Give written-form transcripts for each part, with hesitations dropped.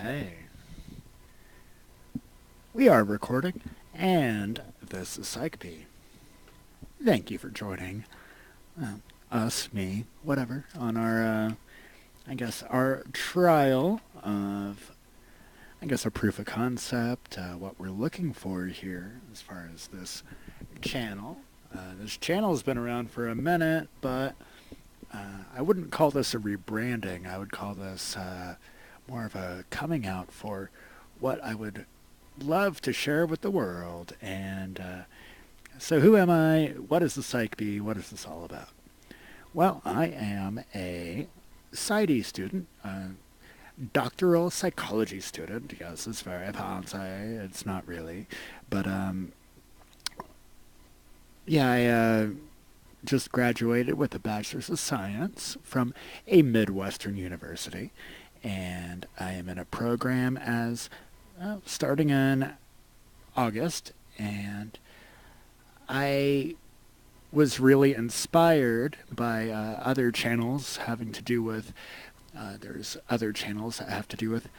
Okay. We are recording, and this is PsychP. Thank you for joining me, whatever, on our trial of, a proof of concept, what we're looking for here as far as this channel. This channel has been around for a minute, but I wouldn't call this a rebranding. I would call this more of a coming out for what I would love to share with the world. And so who am I? What is the Psych Bee? What is this all about? Well, I am a PsyD student, a doctoral psychology student. Yes, it's very fancy. It's not really. But yeah, I just graduated with a Bachelor's of Science from a Midwestern university. And I am in a program as starting in August, and I was really inspired by other channels having to do with, there's other channels that have to do with,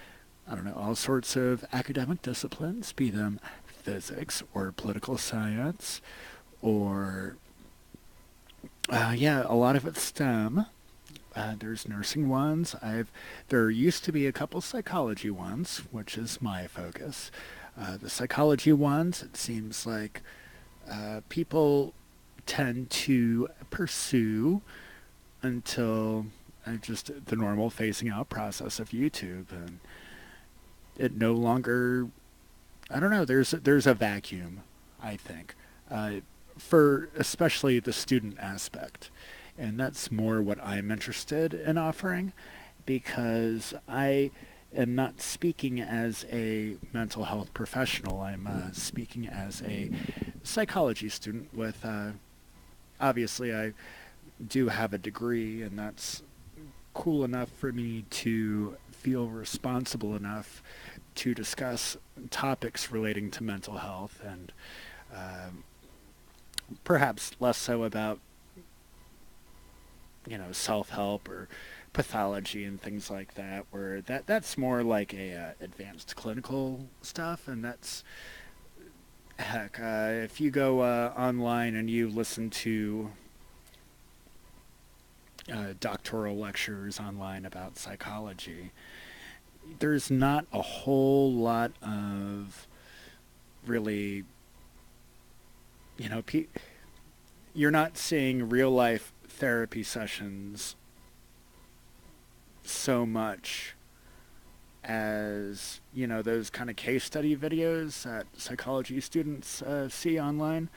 I don't know, all sorts of academic disciplines, be them physics or political science, or, a lot of it's STEM. There's nursing ones. There used to be a couple psychology ones, which is my focus. The psychology ones, it seems like people tend to pursue until just the normal phasing out process of YouTube, and it no longer. I don't know. There's a vacuum, I think, for especially the student aspect. And that's more what I'm interested in offering, because I am not speaking as a mental health professional. I'm speaking as a psychology student with, obviously, I do have a degree, and that's cool enough for me to feel responsible enough to discuss topics relating to mental health, and perhaps less so about self-help or pathology and things like that, where that's more like a advanced clinical stuff. And that's, heck, if you go online and you listen to doctoral lectures online about psychology, there's not a whole lot of really, you're not seeing real life therapy sessions so much as those kind of case study videos that psychology students see online.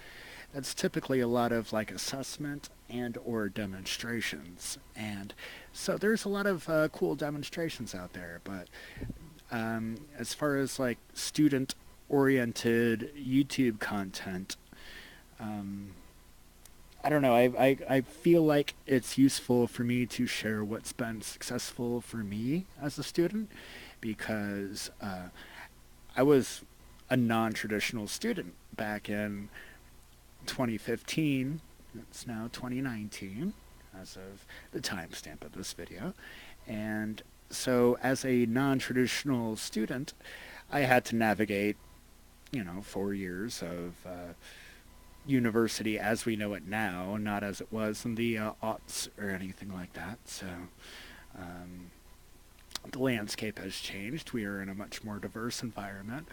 That's typically a lot of like assessment and or demonstrations, and so there's a lot of cool demonstrations out there. But as far as like student oriented YouTube content, I don't know. I feel like it's useful for me to share what's been successful for me as a student, because I was a non-traditional student back in 2015. It's now 2019 as of the timestamp of this video. And so as a non-traditional student, I had to navigate, 4 years of university as we know it now, not as it was in the aughts or anything like that. So the landscape has changed. We are in a much more diverse environment.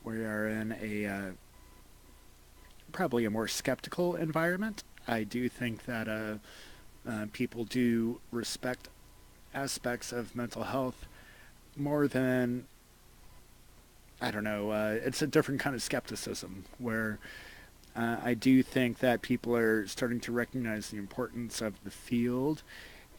We are in a probably a more skeptical environment. I do think that people do respect aspects of mental health more than, I don't know, it's a different kind of skepticism where I do think that people are starting to recognize the importance of the field,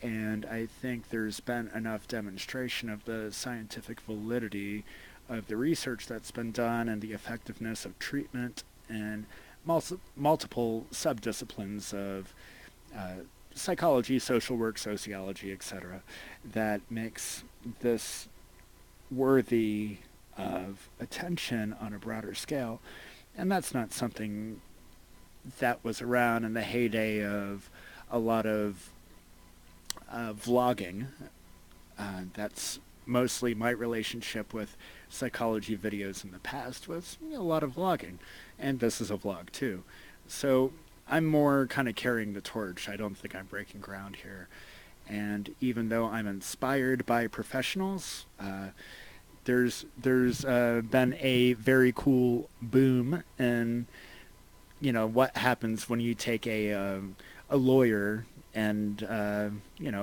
and I think there's been enough demonstration of the scientific validity of the research that's been done and the effectiveness of treatment and multiple subdisciplines of psychology, social work, sociology, etc., that makes this worthy of attention on a broader scale. And that's not something that was around in the heyday of a lot of vlogging. That's mostly my relationship with psychology videos in the past was a lot of vlogging, and this is a vlog too. So I'm more kind of carrying the torch. I don't think I'm breaking ground here. And even though I'm inspired by professionals, there's been a very cool boom in what happens when you take a lawyer and a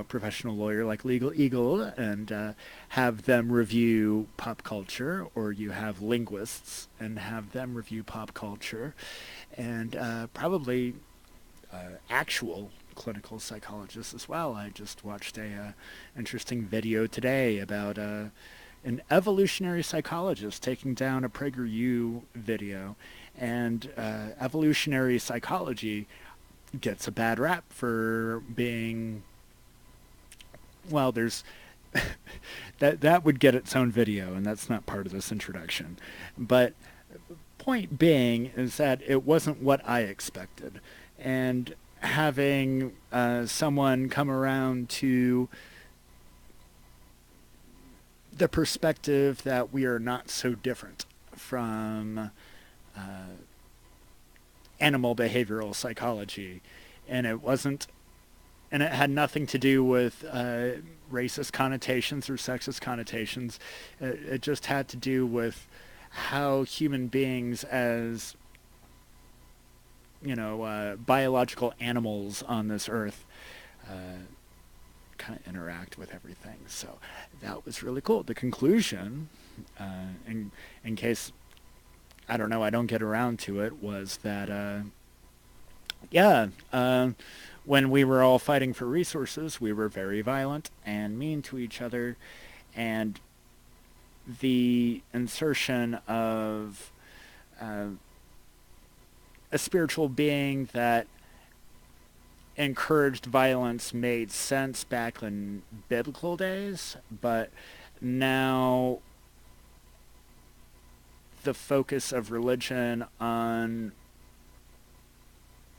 professional lawyer like Legal Eagle and have them review pop culture, or you have linguists and have them review pop culture, and probably actual clinical psychologists as well. I just watched a interesting video today about an evolutionary psychologist taking down a PragerU video, and evolutionary psychology gets a bad rap for being, well, there's that would get its own video, and that's not part of this introduction. But point being is that it wasn't what I expected, and having someone come around to the perspective that we are not so different from animal behavioral psychology, and it had nothing to do with racist connotations or sexist connotations. It just had to do with how human beings, as biological animals on this earth, kind of interact with everything. So that was really cool. The conclusion, in case I don't know, I don't get around to it, was that when we were all fighting for resources, we were very violent and mean to each other, and the insertion of a spiritual being that encouraged violence made sense back in biblical days, but now the focus of religion on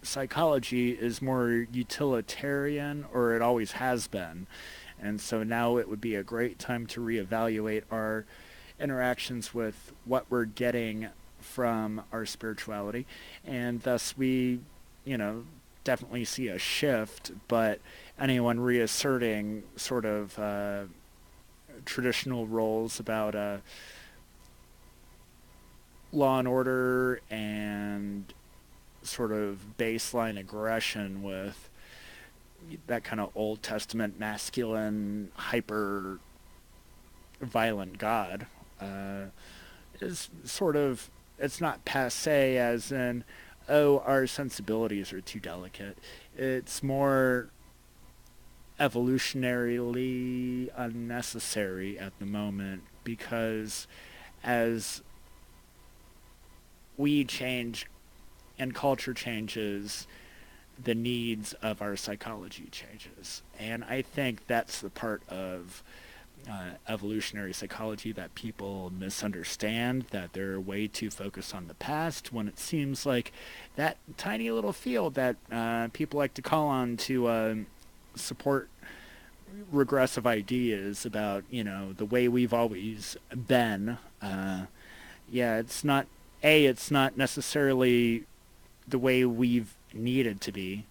psychology is more utilitarian, or it always has been. And so now it would be a great time to reevaluate our interactions with what we're getting from our spirituality. And thus we, definitely see a shift, but anyone reasserting sort of traditional roles about law and order and sort of baseline aggression with that kind of Old Testament masculine, hyper violent God is sort of, it's not passe as in, oh, our sensibilities are too delicate. It's more evolutionarily unnecessary at the moment, because as we change and culture changes, the needs of our psychology changes. And I think that's the part of evolutionary psychology that people misunderstand, that they're way too focused on the past, when it seems like that tiny little field that people like to call on to support regressive ideas about, the way we've always been. It's not necessarily the way we've needed to be.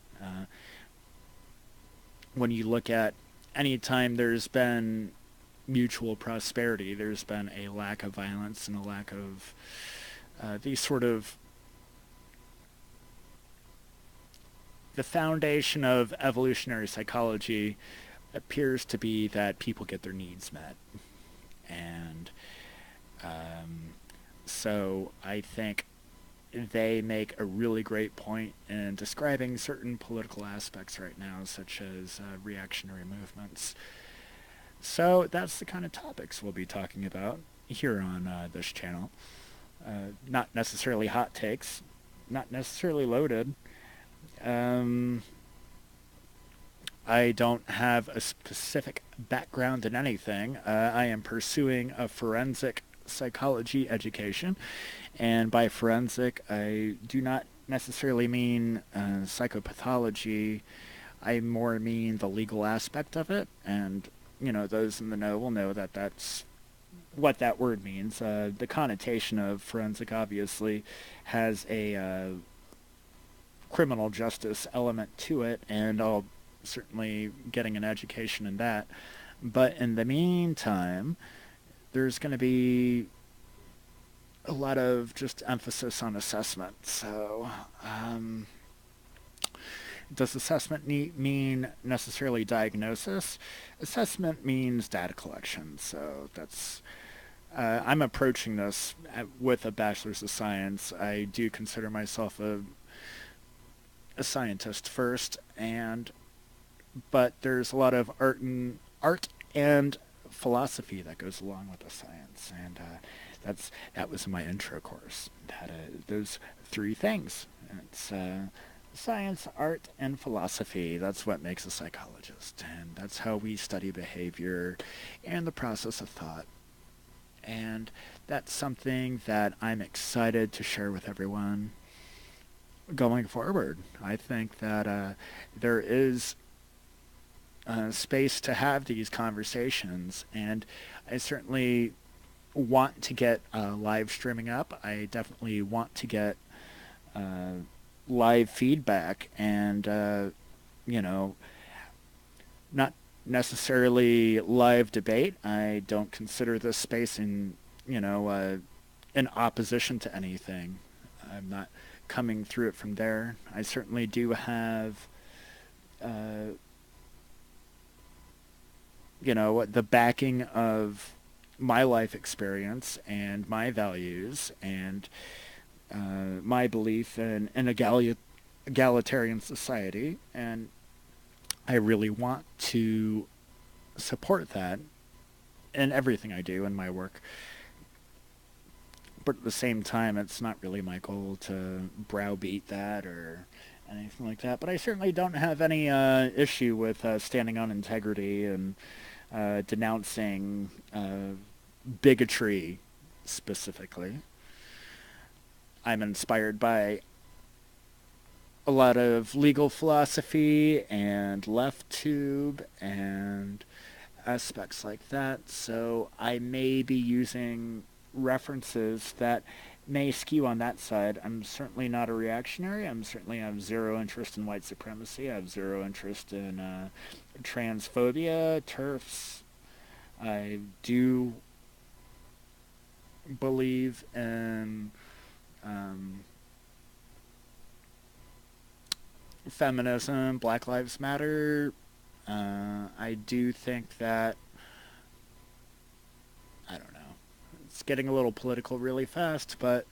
When you look at any time there's been mutual prosperity, there's been a lack of violence and a lack of these sort of, the foundation of evolutionary psychology appears to be that people get their needs met. And so I think they make a really great point in describing certain political aspects right now, such as reactionary movements. So that's the kind of topics we'll be talking about here on this channel. Not necessarily hot takes, not necessarily loaded. I don't have a specific background in anything. I am pursuing a forensic psychology education, and by forensic I do not necessarily mean psychopathology. I more mean the legal aspect of it, and those in the know will know that that's what that word means. The connotation of forensic obviously has a criminal justice element to it, and I'll certainly getting an education in that. But in the meantime, there's going to be a lot of just emphasis on assessment. So, does assessment mean necessarily diagnosis? Assessment means data collection. So that's I'm approaching this with a bachelor's of science. I do consider myself a scientist first, but there's a lot of art and philosophy that goes along with the science, and that was in my intro course. That those three things. It's science, art, and philosophy. That's what makes a psychologist, and that's how we study behavior and the process of thought. And that's something that I'm excited to share with everyone going forward. I think that there is space to have these conversations, and I certainly want to get live streaming up. I definitely want to get live feedback, and not necessarily live debate. I don't consider this space in opposition to anything. I'm not coming through it from there. I certainly do have the backing of my life experience and my values and my belief in an egalitarian society, and I really want to support that in everything I do in my work. But at the same time, it's not really my goal to browbeat that or anything like that. But I certainly don't have any issue with standing on integrity and denouncing bigotry specifically. I'm inspired by a lot of legal philosophy and left tube and aspects like that, so I may be using references that may skew on that side. I'm certainly not a reactionary. I have zero interest in white supremacy. I have zero interest in transphobia, TERFs. I do believe in feminism, Black Lives Matter. I do think that, I don't know, it's getting a little political really fast, but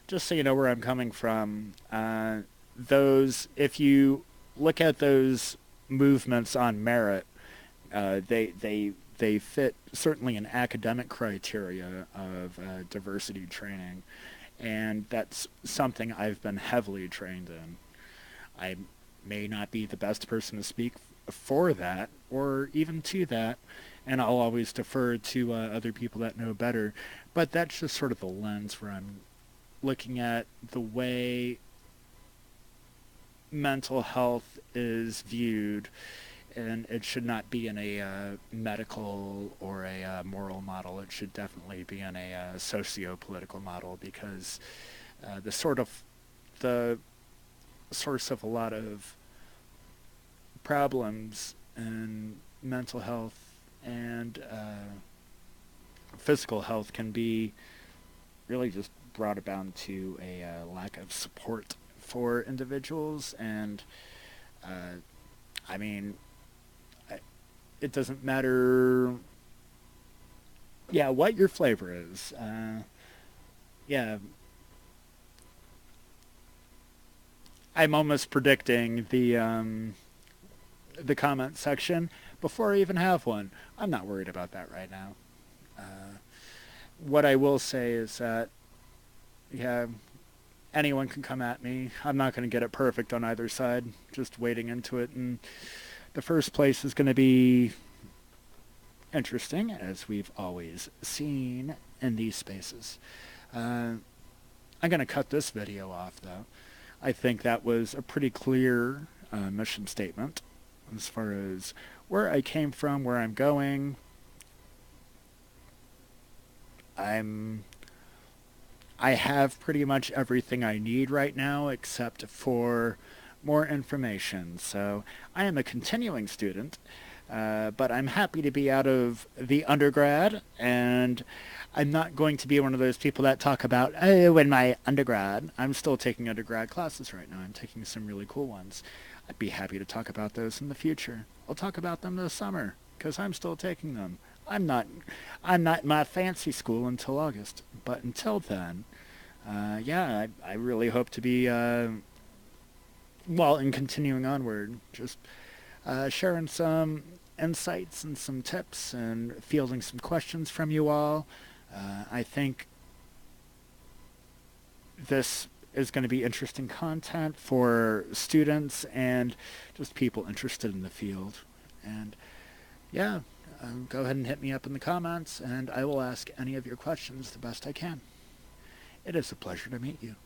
just so you know where I'm coming from, if you look at those movements on merit, they fit certainly an academic criteria of diversity training, and that's something I've been heavily trained in. I may not be the best person to speak for that or even to that, and I'll always defer to other people that know better, but that's just sort of the lens where I'm looking at the way mental health is viewed, and it should not be in a medical or a moral model. It should definitely be in a socio-political model, because the source of a lot of problems in mental health and physical health can be really just brought about to a lack of support for individuals. And I mean, it doesn't matter, what your flavor is. Yeah, I'm almost predicting the comment section before I even have one. I'm not worried about that right now. What I will say is that, anyone can come at me. I'm not going to get it perfect on either side. Just wading into it. And the first place is going to be interesting, as we've always seen in these spaces. I'm going to cut this video off, though. I think that was a pretty clear mission statement as far as where I came from, where I'm going. I'm I have pretty much everything I need right now except for more information. So I am a continuing student, but I'm happy to be out of the undergrad, and I'm not going to be one of those people that talk about, oh, in my undergrad. I'm still taking undergrad classes right now. I'm taking some really cool ones. I'd be happy to talk about those in the future. I'll talk about them this summer because I'm still taking them. I'm not I'm not in my fancy school until August, but until then, yeah, I really hope to be well, and continuing onward, just sharing some insights and some tips and fielding some questions from you all. I think this is going to be interesting content for students and just people interested in the field. And yeah, go ahead and hit me up in the comments, and I will ask any of your questions the best I can. It is a pleasure to meet you.